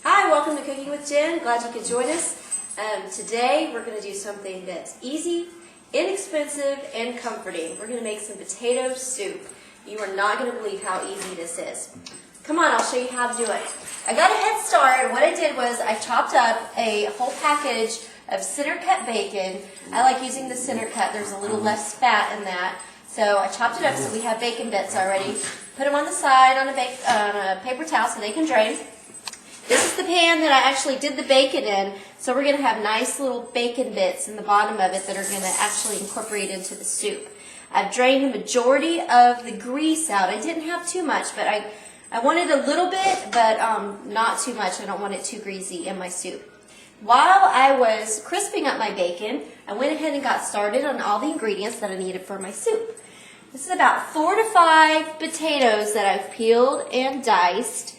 Hi, welcome to Cooking with Jen. Glad you could join us. Today we're going to do something that's easy, inexpensive, and comforting. We're going to make some potato soup. You are not going to believe how easy this is. Come on, I'll show you how to do it. I got a head start. What I did was I chopped up a whole package of center cut bacon. I like using the center cut. There's a little less fat in that. So I chopped it up so we have bacon bits already. Put them on the side on a paper towel so they can drain. This is the pan that I actually did the bacon in, so we're going to have nice little bacon bits in the bottom of it that are going to actually incorporate into the soup. I've drained the majority of the grease out. I didn't have too much, but I wanted a little bit, but not too much. I don't want it too greasy in my soup. While I was crisping up my bacon, I went ahead and got started on all the ingredients that I needed for my soup. This is about 4 to 5 potatoes that I've peeled and diced.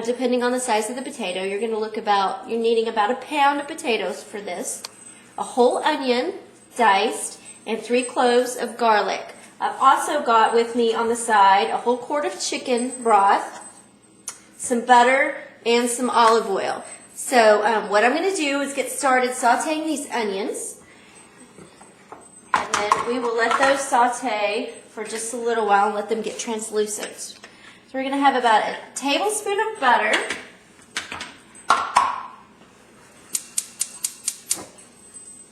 Depending on the size of the potato, you're needing about a pound of potatoes for this, a whole onion diced, and 3 cloves of garlic. I've also got with me on the side a whole quart of chicken broth, some butter, and some olive oil. So what I'm going to do is get started sauteing these onions, and then we will let those saute for just a little while and let them get translucent. We're going to have about a tablespoon of butter,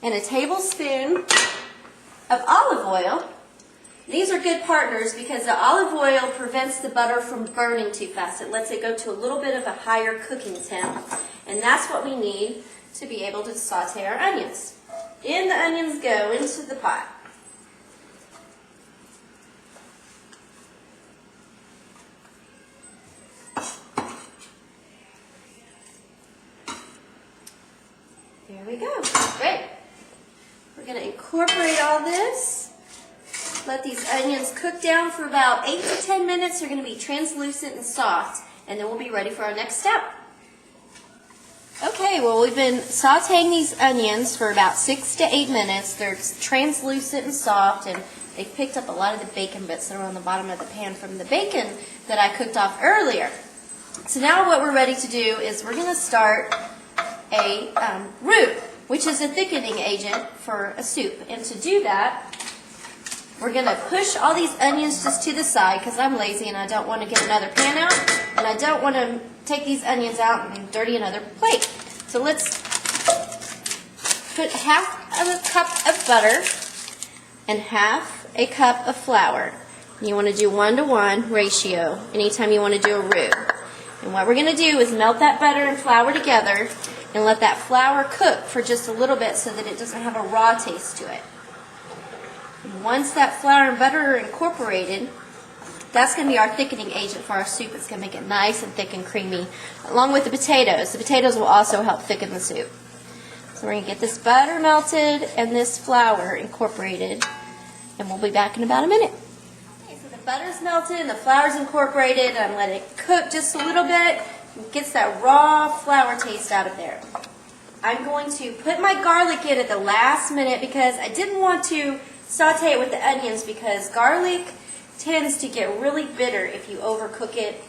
and a tablespoon of olive oil. These are good partners because the olive oil prevents the butter from burning too fast. It lets it go to a little bit of a higher cooking temp, and that's what we need to be able to saute our onions. In the onions go into the pot. There we go. Great. We're going to incorporate all this. Let these onions cook down for about 8 to 10 minutes. They're going to be translucent and soft, and then we'll be ready for our next step. Okay, well, we've been sauteing these onions for about 6 to 8 minutes. They're translucent and soft, and they've picked up a lot of the bacon bits that are on the bottom of the pan from the bacon that I cooked off earlier. So now what we're ready to do is we're going to start a roux, which is a thickening agent for a soup. And to do that, we're going to push all these onions just to the side because I'm lazy and I don't want to get another pan out, and I don't want to take these onions out and dirty another plate. So let's put half of a cup of butter and half a cup of flour. You want to do 1-to-1 ratio anytime you want to do a roux. And what we're going to do is melt that butter and flour together and let that flour cook for just a little bit so that it doesn't have a raw taste to it. And once that flour and butter are incorporated, that's going to be our thickening agent for our soup. It's going to make it nice and thick and creamy, along with the potatoes. The potatoes will also help thicken the soup. So we're going to get this butter melted and this flour incorporated, and we'll be back in about a minute. Okay, so the butter's melted and the flour's incorporated, and let it cook just a little bit. It gets that raw flour taste out of there. I'm going to put my garlic in at the last minute because I didn't want to saute it with the onions because garlic tends to get really bitter if you overcook it.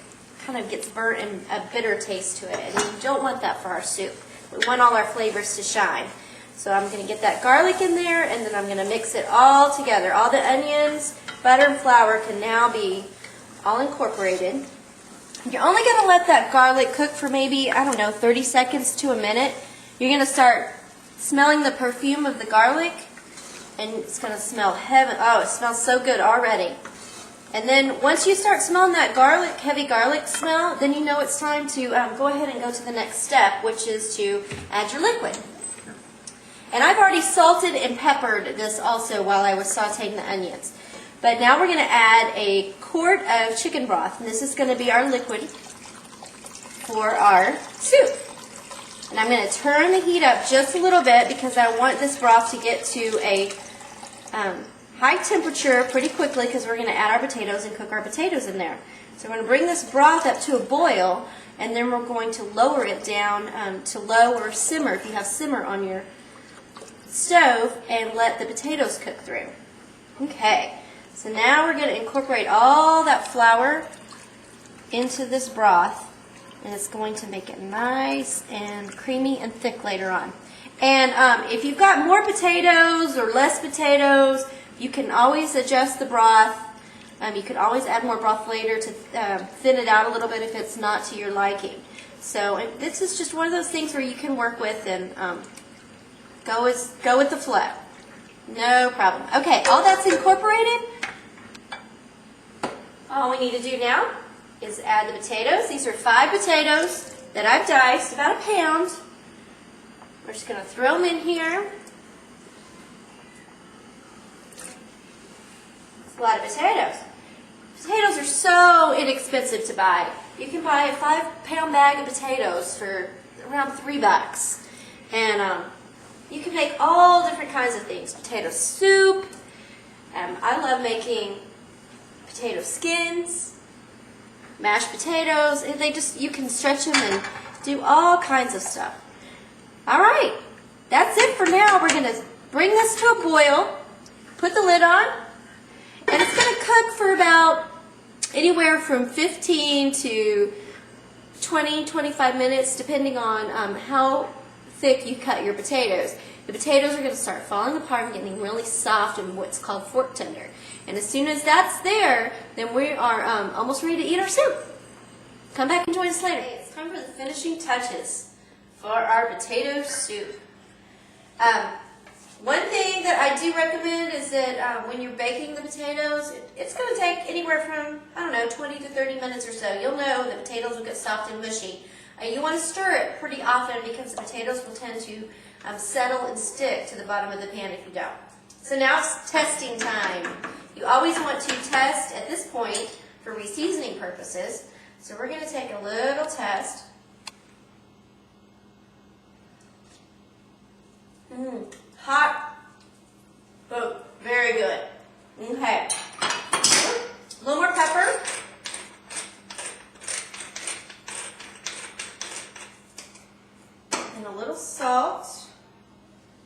Kind of gets burnt and a bitter taste to it, and you don't want that for our soup. We want all our flavors to shine. So I'm going to get that garlic in there, and then I'm going to mix it all together. All the onions, butter, and flour can now be all incorporated. You're only going to let that garlic cook for maybe, 30 seconds to a minute. You're going to start smelling the perfume of the garlic, and it's going to smell heaven. Oh, it smells so good already. And then once you start smelling that garlic, heavy garlic smell, then you know it's time to go ahead and go to the next step, which is to add your liquid. And I've already salted and peppered this also while I was sauteing the onions. But now we're going to add a quart of chicken broth, and this is going to be our liquid for our soup. And I'm going to turn the heat up just a little bit because I want this broth to get to a high temperature pretty quickly because we're going to add our potatoes and cook our potatoes in there. So we're going to bring this broth up to a boil, and then we're going to lower it down to low or simmer if you have simmer on your stove, and let the potatoes cook through. Okay. So now we're going to incorporate all that flour into this broth and it's going to make it nice and creamy and thick later on. And if you've got more potatoes or less potatoes, you can always adjust the broth. You can always add more broth later to thin it out a little bit if it's not to your liking. So this is just one of those things where you can work with and go with the flow. No problem. Okay, all that's incorporated. All we need to do now is add the potatoes. These are 5 potatoes that I've diced, about a pound. We're just going to throw them in here. It's a lot of potatoes. Potatoes are so inexpensive to buy. You can buy a 5-pound bag of potatoes for around $3. And you can make all different kinds of things. Potato soup. I love making potato skins, mashed potatoes. You can stretch them and do all kinds of stuff. All right, that's it for now. We're going to bring this to a boil, put the lid on, and it's going to cook for about anywhere from 15 to 20, 25 minutes, depending on how thick you cut your potatoes. The potatoes are going to start falling apart and getting really soft and what's called fork tender. And as soon as that's there, then we are almost ready to eat our soup. Come back and join us later. Okay, it's time for the finishing touches for our potato soup. One thing that I do recommend is that when you're baking the potatoes, it's going to take anywhere from, 20 to 30 minutes or so. You'll know the potatoes will get soft and mushy. You want to stir it pretty often because the potatoes will tend to settle and stick to the bottom of the pan if you don't. So now it's testing time. You always want to test at this point for reseasoning purposes. So we're going to take a little test. Hot. Oh, very good. Okay. A little more pepper. And a little salt.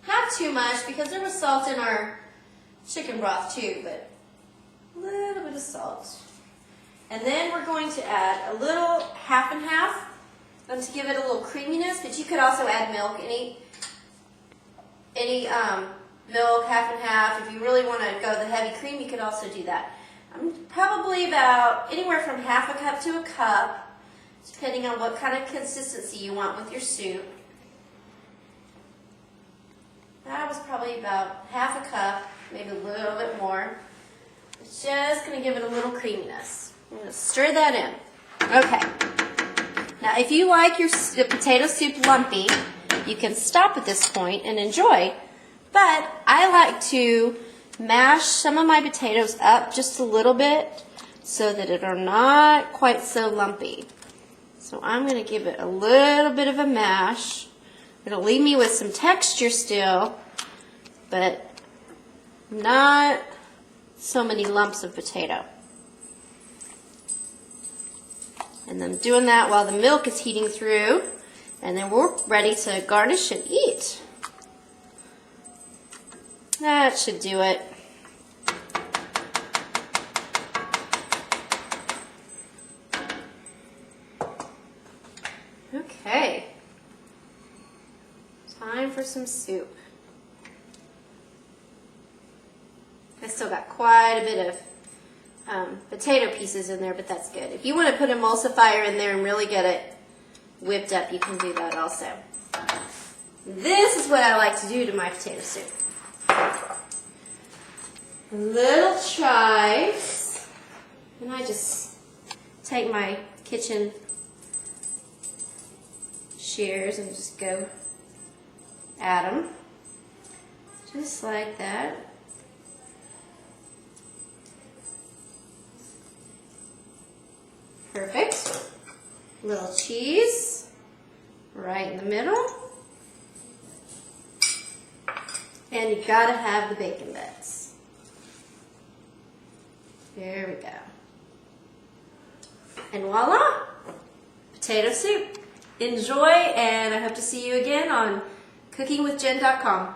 Not too much because there was salt in our chicken broth too, but a little bit of salt. And then we're going to add a little half and half to give it a little creaminess, but you could also add milk. Any milk, half and half. If you really want to go the heavy cream, you could also do that. Probably about anywhere from half a cup to a cup, depending on what kind of consistency you want with your soup. That was probably about half a cup, maybe a little bit more. It's just going to give it a little creaminess. I'm going to stir that in. Okay. Now, if you like your potato soup lumpy, you can stop at this point and enjoy. But I like to mash some of my potatoes up just a little bit so that it are not quite so lumpy. So I'm going to give it a little bit of a mash. It'll leave me with some texture still, but not so many lumps of potato. And I'm doing that while the milk is heating through, and then we're ready to garnish and eat. That should do it. Okay. Time for some soup. I still got quite a bit of potato pieces in there, but that's good. If you want to put emulsifier in there and really get it whipped up, you can do that also. This is what I like to do to my potato soup. Little chives, and I just take my kitchen shears and just go at them, just like that. Perfect. Little cheese right in the middle. And you gotta have the bacon bits. There we go. And voila, potato soup. Enjoy, and I hope to see you again on cookingwithjen.com.